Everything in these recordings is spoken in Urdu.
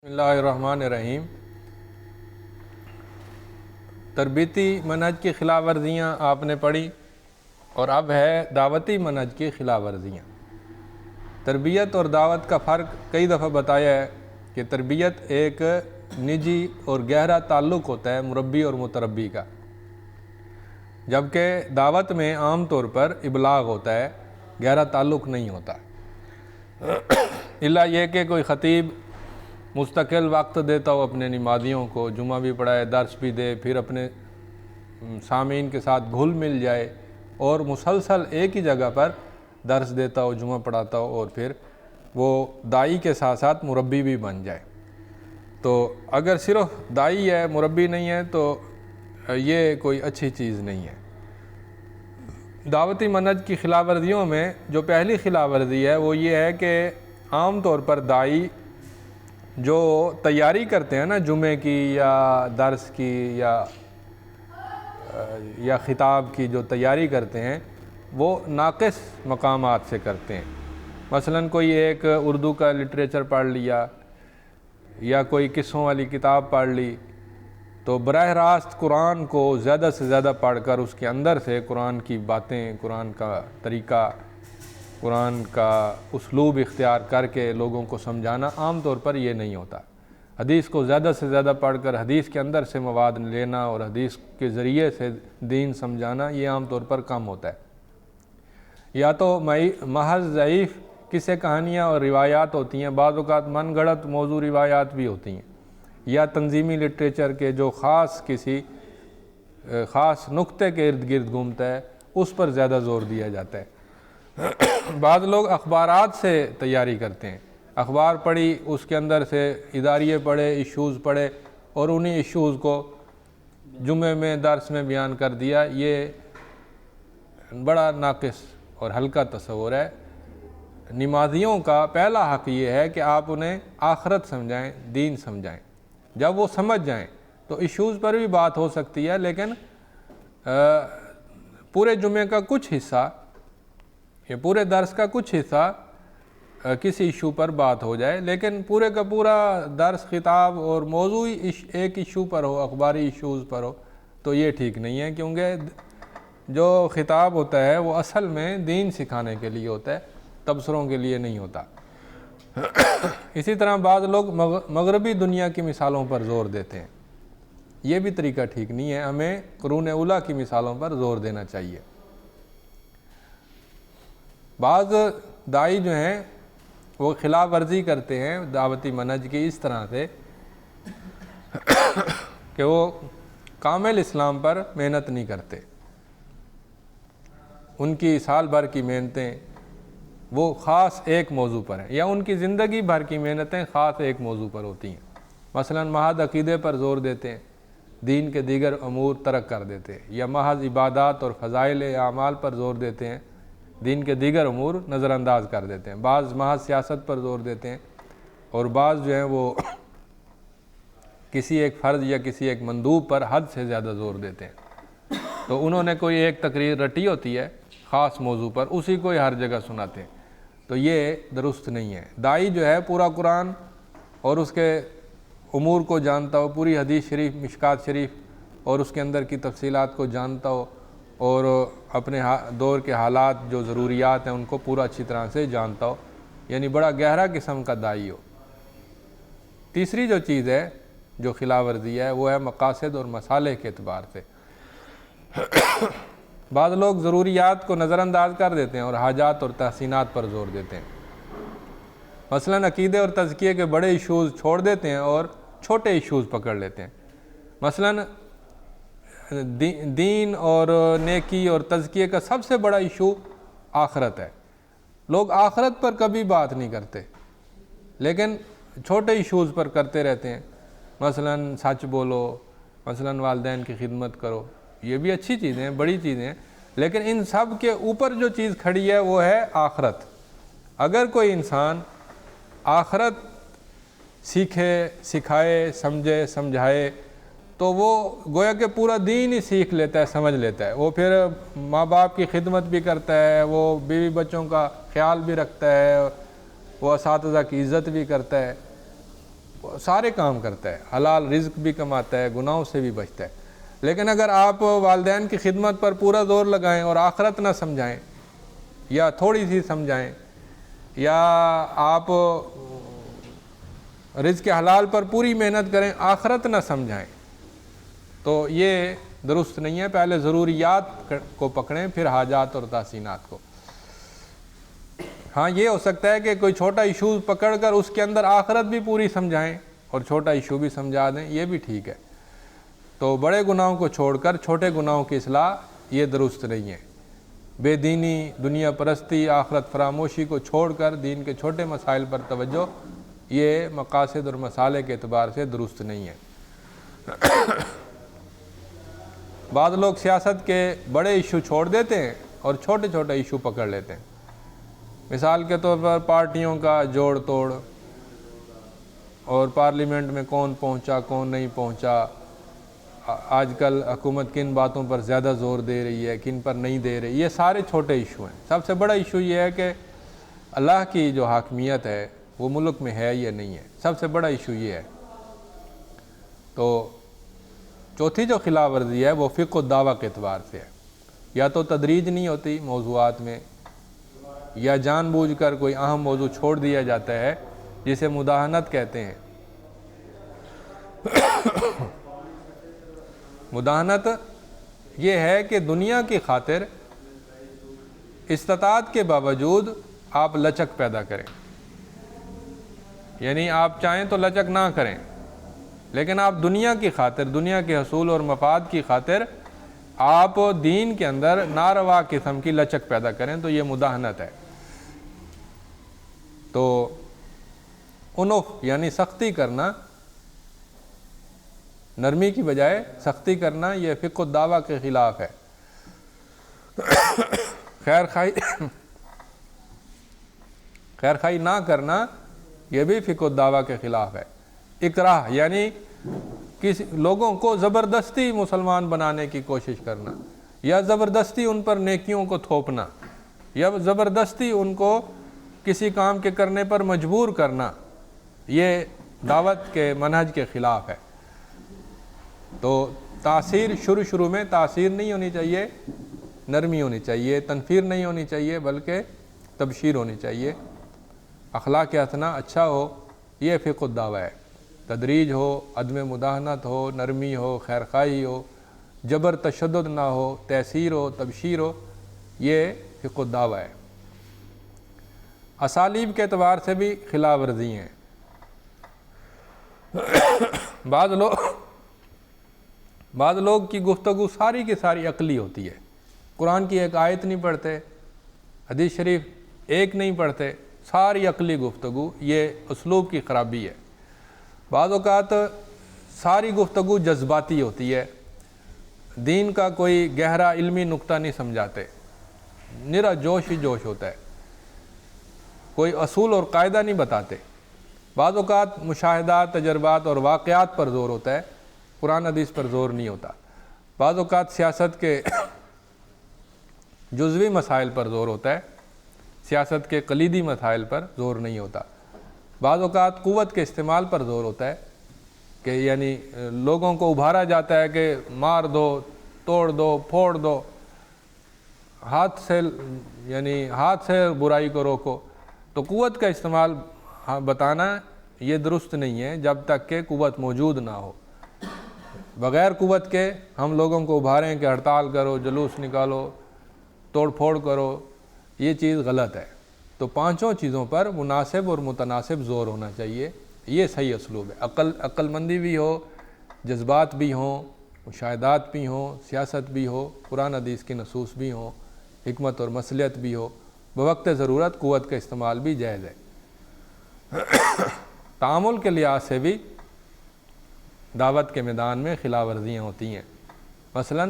بسم اللہ الرحمن الرحیم۔ تربیتی منہج کی خلاف ورزیاں آپ نے پڑھی، اور اب ہے دعوتی منہج کی خلاف ورزیاں۔ تربیت اور دعوت کا فرق کئی دفعہ بتایا ہے کہ تربیت ایک نجی اور گہرا تعلق ہوتا ہے مربی اور متربی کا، جبکہ دعوت میں عام طور پر ابلاغ ہوتا ہے، گہرا تعلق نہیں ہوتا، الا یہ کہ کوئی خطیب مستقل وقت دیتا ہو اپنے نمازیوں کو، جمعہ بھی پڑھائے، درس بھی دے، پھر اپنے سامعین کے ساتھ گھل مل جائے اور مسلسل ایک ہی جگہ پر درس دیتا ہو، جمعہ پڑھاتا ہو، اور پھر وہ داعی کے ساتھ ساتھ مربی بھی بن جائے۔ تو اگر صرف داعی ہے، مربی نہیں ہے، تو یہ کوئی اچھی چیز نہیں ہے۔ دعوتی منہج کی خلاف ورزیوں میں جو پہلی خلاف ورزی ہے وہ یہ ہے کہ عام طور پر داعی جو تیاری کرتے ہیں نا جمعے کی یا درس کی یا خطاب کی جو تیاری کرتے ہیں، وہ ناقص مقامات سے کرتے ہیں۔ مثلا کوئی ایک اردو کا لٹریچر پڑھ لیا یا کوئی قصوں والی کتاب پڑھ لی، تو براہ راست قرآن کو زیادہ سے زیادہ پڑھ کر اس کے اندر سے قرآن کی باتیں، قرآن کا طریقہ، قرآن کا اسلوب اختیار کر کے لوگوں کو سمجھانا عام طور پر یہ نہیں ہوتا۔ حدیث کو زیادہ سے زیادہ پڑھ کر حدیث کے اندر سے مواد لینا اور حدیث کے ذریعے سے دین سمجھانا یہ عام طور پر کم ہوتا ہے۔ یا تو محض ضعیف قصے کہانیاں اور روایات ہوتی ہیں، بعض اوقات من گھڑت موضوع روایات بھی ہوتی ہیں، یا تنظیمی لٹریچر کے جو کسی خاص نقطے کے ارد گرد گھومتا ہے، اس پر زیادہ زور دیا جاتا ہے۔ بعض لوگ اخبارات سے تیاری کرتے ہیں، اخبار پڑھی، اس کے اندر سے اداریے پڑھے، ایشوز پڑھے، اور انہی ایشوز کو جمعے میں درس میں بیان کر دیا۔ یہ بڑا ناقص اور ہلکا تصور ہے۔ نمازیوں کا پہلا حق یہ ہے کہ آپ انہیں آخرت سمجھائیں، دین سمجھائیں۔ جب وہ سمجھ جائیں تو ایشوز پر بھی بات ہو سکتی ہے، لیکن پورے جمعے کا کچھ حصہ یا پورے درس کا کچھ حصہ کسی ایشو پر بات ہو جائے، لیکن پورے کا پورا درس، خطاب اور موضوع ایک ایشو پر ہو، اخباری ایشوز پر ہو، تو یہ ٹھیک نہیں ہے، کیونکہ جو خطاب ہوتا ہے وہ اصل میں دین سکھانے کے لیے ہوتا ہے، تبصروں کے لیے نہیں ہوتا۔ اسی طرح بعض لوگ مغربی دنیا کی مثالوں پر زور دیتے ہیں، یہ بھی طریقہ ٹھیک نہیں ہے، ہمیں قرون اولیٰ کی مثالوں پر زور دینا چاہیے۔ بعض داعی جو ہیں وہ خلاف ورزی کرتے ہیں دعوتی منہج کی اس طرح سے کہ وہ کامل اسلام پر محنت نہیں کرتے، ان کی سال بھر کی محنتیں وہ خاص ایک موضوع پر ہیں، یا ان کی زندگی بھر کی محنتیں خاص ایک موضوع پر ہوتی ہیں۔ مثلا محض عقیدے پر زور دیتے ہیں، دین کے دیگر امور ترک کر دیتے ہیں، یا محض عبادات اور فضائل اعمال پر زور دیتے ہیں، دین کے دیگر امور نظر انداز کر دیتے ہیں۔ بعض محض سیاست پر زور دیتے ہیں، اور بعض جو ہیں وہ کسی ایک فرض یا کسی ایک مندوب پر حد سے زیادہ زور دیتے ہیں۔ تو انہوں نے کوئی ایک تقریر رٹی ہوتی ہے خاص موضوع پر، اسی کو ہی ہر جگہ سناتے ہیں، تو یہ درست نہیں ہے۔ داعی جو ہے پورا قرآن اور اس کے امور کو جانتا ہو، پوری حدیث شریف، مشکات شریف اور اس کے اندر کی تفصیلات کو جانتا ہو، اور اپنے دور کے حالات جو ضروریات ہیں ان کو پورا اچھی طرح سے جانتا ہو، یعنی بڑا گہرا قسم کا داعی ہو۔ تیسری جو چیز ہے جو خلاف ورزی ہے وہ ہے مقاصد اور مصالح کے اعتبار سے۔ بعض لوگ ضروریات کو نظر انداز کر دیتے ہیں اور حاجات اور تحسینات پر زور دیتے ہیں۔ مثلا عقیدے اور تزکیے کے بڑے ایشوز چھوڑ دیتے ہیں اور چھوٹے ایشوز پکڑ لیتے ہیں۔ مثلا دین اور نیکی اور تزکیے کا سب سے بڑا ایشو آخرت ہے، لوگ آخرت پر کبھی بات نہیں کرتے، لیکن چھوٹے ایشوز پر کرتے رہتے ہیں۔ مثلا سچ بولو، مثلا والدین کی خدمت کرو، یہ بھی اچھی چیزیں ہیں، بڑی چیزیں ہیں، لیکن ان سب کے اوپر جو چیز کھڑی ہے وہ ہے آخرت۔ اگر کوئی انسان آخرت سیکھے، سکھائے، سمجھے، سمجھائے، تو وہ گویا کہ پورا دین ہی سیکھ لیتا ہے، سمجھ لیتا ہے، وہ پھر ماں باپ کی خدمت بھی کرتا ہے، وہ بیوی بچوں کا خیال بھی رکھتا ہے، وہ اساتذہ کی عزت بھی کرتا ہے، سارے کام کرتا ہے، حلال رزق بھی کماتا ہے، گناہوں سے بھی بچتا ہے، لیکن اگر آپ والدین کی خدمت پر پورا زور لگائیں اور آخرت نہ سمجھائیں یا تھوڑی سی سمجھائیں، یا آپ رزق حلال پر پوری محنت کریں آخرت نہ سمجھائیں، تو یہ درست نہیں ہے۔ پہلے ضروریات کو پکڑیں پھر حاجات اور تحسینات کو۔ ہاں یہ ہو سکتا ہے کہ کوئی چھوٹا ایشو پکڑ کر اس کے اندر آخرت بھی پوری سمجھائیں اور چھوٹا ایشو بھی سمجھا دیں، یہ بھی ٹھیک ہے۔ تو بڑے گناہوں کو چھوڑ کر چھوٹے گناہوں کی اصلاح یہ درست نہیں ہے۔ بے دینی، دنیا پرستی، آخرت فراموشی کو چھوڑ کر دین کے چھوٹے مسائل پر توجہ، یہ مقاصد اور مصالح کے اعتبار سے درست نہیں ہے۔ بعض لوگ سیاست کے بڑے ایشو چھوڑ دیتے ہیں اور چھوٹے چھوٹے ایشو پکڑ لیتے ہیں۔ مثال کے طور پر پارٹیوں کا جوڑ توڑ، اور پارلیمنٹ میں کون پہنچا کون نہیں پہنچا، آج کل حکومت کن باتوں پر زیادہ زور دے رہی ہے کن پر نہیں دے رہی، یہ سارے چھوٹے ایشو ہیں۔ سب سے بڑا ایشو یہ ہے کہ اللہ کی جو حاکمیت ہے وہ ملک میں ہے یا نہیں ہے، سب سے بڑا ایشو یہ ہے۔ تو چوتھی جو خلاف ورزی ہے وہ فقہ و دعویٰ کے اعتبار سے ہے، یا تو تدریج نہیں ہوتی موضوعات میں، یا جان بوجھ کر کوئی اہم موضوع چھوڑ دیا جاتا ہے جسے مداہنت کہتے ہیں۔ مداہنت یہ ہے کہ دنیا کی خاطر استطاعت کے باوجود آپ لچک پیدا کریں، یعنی آپ چاہیں تو لچک نہ کریں، لیکن آپ دنیا کی خاطر، دنیا کے حصول اور مفاد کی خاطر آپ دین کے اندر ناروا قسم کی لچک پیدا کریں، تو یہ مداہنت ہے۔ تو عنف یعنی سختی کرنا، نرمی کی بجائے سختی کرنا، یہ فقہ الدعویٰ کے خلاف ہے۔ خیر خواہی نہ کرنا یہ بھی فقہ الدعویٰ کے خلاف ہے۔ اکراہ یعنی کسی لوگوں کو زبردستی مسلمان بنانے کی کوشش کرنا، یا زبردستی ان پر نیکیوں کو تھوپنا، یا زبردستی ان کو کسی کام کے کرنے پر مجبور کرنا، یہ دعوت کے منہج کے خلاف ہے۔ تو تاثیر شروع میں تاثیر نہیں ہونی چاہیے، نرمی ہونی چاہیے، تنفیر نہیں ہونی چاہیے بلکہ تبشیر ہونی چاہیے، اخلاق حسنہ اچھا ہو، یہ فقہ الدعویٰ ہے۔ تدریج ہو، عدم مداہنت ہو، نرمی ہو، خیرخواہی ہو، جبر تشدد نہ ہو، تیسیر ہو، تبشیر ہو، یہ فقہ الدعویٰ ہے۔ اسالیب کے اعتبار سے بھی خلاف ورزی ہیں۔ بعض لوگ کی گفتگو ساری کی ساری عقلی ہوتی ہے، قرآن کی ایک آیت نہیں پڑھتے، حدیث شریف ایک نہیں پڑھتے، ساری عقلی گفتگو، یہ اسلوب کی خرابی ہے۔ بعض اوقات ساری گفتگو جذباتی ہوتی ہے، دین کا کوئی گہرا علمی نقطہ نہیں سمجھاتے، نرا جوش ہی جوش ہوتا ہے، کوئی اصول اور قاعدہ نہیں بتاتے۔ بعض اوقات مشاہدات، تجربات اور واقعات پر زور ہوتا ہے، قرآن حدیث پر زور نہیں ہوتا۔ بعض اوقات سیاست کے جزوی مسائل پر زور ہوتا ہے، سیاست کے کلیدی مسائل پر زور نہیں ہوتا۔ بعض اوقات قوت کے استعمال پر زور ہوتا ہے کہ یعنی لوگوں کو ابھارا جاتا ہے کہ مار دو، توڑ دو، پھوڑ دو، ہاتھ سے برائی کو روکو۔ تو قوت کا استعمال بتانا یہ درست نہیں ہے جب تک کہ قوت موجود نہ ہو۔ بغیر قوت کے ہم لوگوں کو ابھاریں کہ ہڑتال کرو، جلوس نکالو، توڑ پھوڑ کرو، یہ چیز غلط ہے۔ تو پانچوں چیزوں پر مناسب اور متناسب زور ہونا چاہیے، یہ صحیح اسلوب ہے۔ عقل مندی بھی ہو، جذبات بھی ہوں، مشاہدات بھی ہوں، سیاست بھی ہو، قرآن حدیث کی نصوص بھی ہوں، حکمت اور مصلحت بھی ہو، بوقت ضرورت قوت کا استعمال بھی جائز ہے۔ تعامل کے لحاظ سے بھی دعوت کے میدان میں خلاف ورزیاں ہوتی ہیں۔ مثلا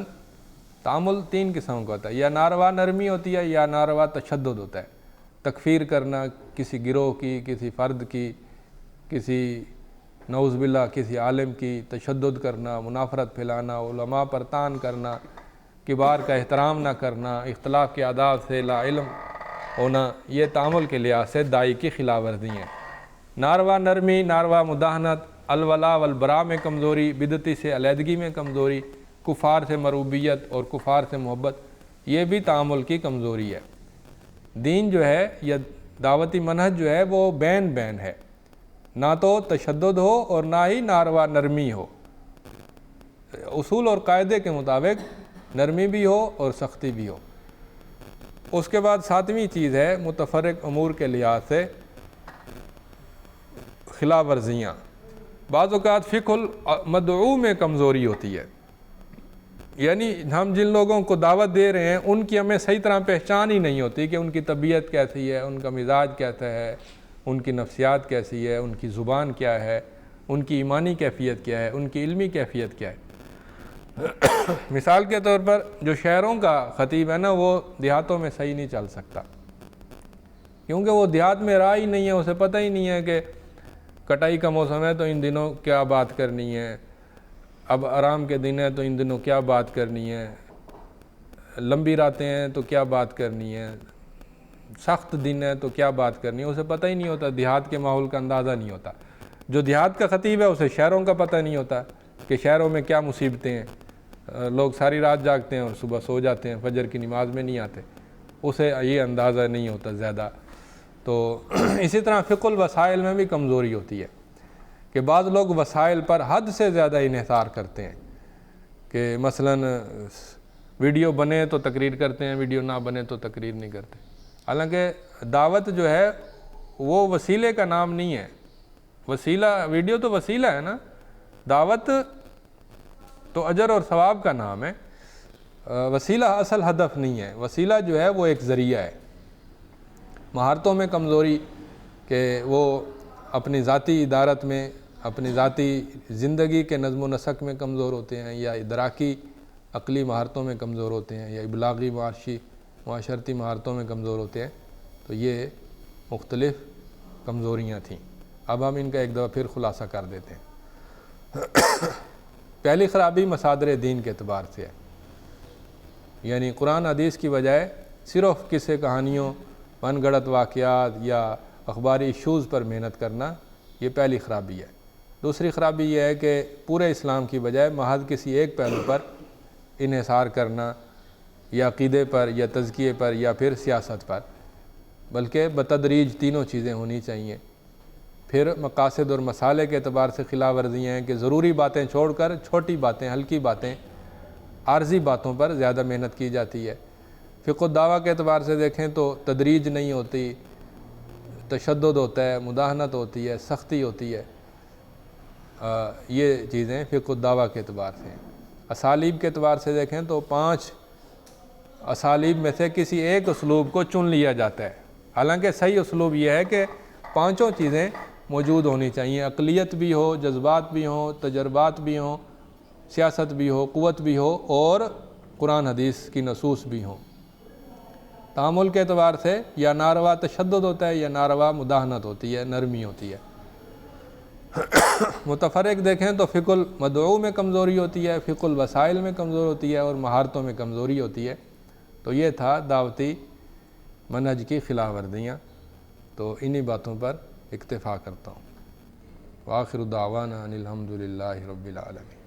تعامل تین قسم کا ہوتا ہے، یا ناروا نرمی ہوتی ہے یا ناروا تشدد ہوتا ہے۔ تکفیر کرنا کسی گروہ کی، کسی فرد کی، کسی نعوذ باللہ کسی عالم کی، تشدد کرنا، منافرت پھیلانا، علماء پر طعن کرنا، کبار کا احترام نہ کرنا، اختلاف کے آداب سے لا علم ہونا، یہ تعامل کے لحاظ سے داعی کی خلاف ورزی ہیں۔ ناروا نرمی، ناروا مداحنت، الولا والبراء میں کمزوری، بدعتی سے علیحدگی میں کمزوری، کفار سے مربوبیت اور کفار سے محبت، یہ بھی تعامل کی کمزوری ہے۔ دین جو ہے یا دعوتی منہج جو ہے وہ بین بین ہے، نہ تو تشدد ہو اور نہ ہی ناروا نرمی ہو، اصول اور قاعدے کے مطابق نرمی بھی ہو اور سختی بھی ہو۔ اس کے بعد ساتویں چیز ہے متفرق امور کے لحاظ سے خلاف ورزیاں۔ بعض اوقات فقہ المدعو میں کمزوری ہوتی ہے، یعنی ہم جن لوگوں کو دعوت دے رہے ہیں ان کی ہمیں صحیح طرح پہچان ہی نہیں ہوتی کہ ان کی طبیعت کیسی ہے، ان کا مزاج کیسا ہے، ان کی نفسیات کیسی ہے، ان کی زبان کیا ہے، ان کی ایمانی کیفیت کیا ہے، ان کی علمی کیفیت کیا ہے۔ مثال کے طور پر جو شہروں کا خطیب ہے نا، وہ دیہاتوں میں صحیح نہیں چل سکتا، کیونکہ وہ دیہات میں رہا ہی نہیں ہے، اسے پتہ ہی نہیں ہے کہ کٹائی کا موسم ہے تو ان دنوں کیا بات کرنی ہے، اب آرام کے دن ہے تو ان دنوں کیا بات کرنی ہے، لمبی راتیں ہیں تو کیا بات کرنی ہے، سخت دن ہے تو کیا بات کرنی ہے، اسے پتہ ہی نہیں ہوتا، دیہات کے ماحول کا اندازہ نہیں ہوتا۔ جو دیہات کا خطیب ہے اسے شہروں کا پتہ نہیں ہوتا کہ شہروں میں کیا مصیبتیں ہیں، لوگ ساری رات جاگتے ہیں اور صبح سو جاتے ہیں، فجر کی نماز میں نہیں آتے، اسے یہ اندازہ نہیں ہوتا زیادہ۔ تو اسی طرح فقہ الوسائل میں بھی کمزوری ہوتی ہے کہ بعض لوگ وسائل پر حد سے زیادہ انحصار کرتے ہیں، کہ مثلاً ویڈیو بنے تو تقریر کرتے ہیں، ویڈیو نہ بنے تو تقریر نہیں کرتے۔ حالانکہ دعوت جو ہے وہ وسیلے کا نام نہیں ہے، وسیلہ ویڈیو تو وسیلہ ہے نا، دعوت تو اجر اور ثواب کا نام ہے، وسیلہ اصل ہدف نہیں ہے، وسیلہ جو ہے وہ ایک ذریعہ ہے۔ مہارتوں میں کمزوری کہ وہ اپنی ذاتی ادارت میں، اپنی ذاتی زندگی کے نظم و نسق میں کمزور ہوتے ہیں، یا ادراکی عقلی مہارتوں میں کمزور ہوتے ہیں، یا ابلاغی معاشرتی مہارتوں میں کمزور ہوتے ہیں، تو یہ مختلف کمزوریاں تھیں۔ اب ہم ان کا ایک دفعہ پھر خلاصہ کر دیتے ہیں۔ پہلی خرابی مصادر دین کے اعتبار سے ہے، یعنی قرآن حدیث کی بجائے صرف قصے کہانیوں، من گھڑت واقعات یا اخباری ایشوز پر محنت کرنا، یہ پہلی خرابی ہے۔ دوسری خرابی یہ ہے کہ پورے اسلام کی بجائے محض کسی ایک پہلو پر انحصار کرنا، یا عقیدے پر یا تزکیے پر یا پھر سیاست پر، بلکہ بتدریج تینوں چیزیں ہونی چاہیے۔ پھر مقاصد اور مسالے کے اعتبار سے خلاف ورزیاں ہیں کہ ضروری باتیں چھوڑ کر چھوٹی باتیں، ہلکی باتیں، عارضی باتوں پر زیادہ محنت کی جاتی ہے۔ فقہ الدعوہ کے اعتبار سے دیکھیں تو تدریج نہیں ہوتی، تشدد ہوتا ہے، مداحنت ہوتی ہے، سختی ہوتی ہے۔ یہ چیزیں فقہ الدعوہ کے اعتبار سے ہیں۔ اسالیب کے اعتبار سے دیکھیں تو 5 اسالیب میں سے کسی ایک اسلوب کو چن لیا جاتا ہے، حالانکہ صحیح اسلوب یہ ہے کہ 5 چیزیں موجود ہونی چاہیے، عقلیت بھی ہو، جذبات بھی ہوں، تجربات بھی ہوں، سیاست بھی ہو، قوت بھی ہو، اور قرآن حدیث کی نصوص بھی ہوں۔ تعامل کے اعتبار سے یا ناروا تشدد ہوتا ہے یا ناروا مداحنت ہوتی ہے، نرمی ہوتی ہے۔ متفرق دیکھیں تو فقہ المدعو میں کمزوری ہوتی ہے، فقہ الوسائل میں کمزور ہوتی ہے، اور مہارتوں میں کمزوری ہوتی ہے۔ تو یہ تھا دعوتی منہج کی خلاف ورزیاں، تو انہی باتوں پر اکتفا کرتا ہوں۔ وآخر دعوانا ان الحمد للہ رب العالمین۔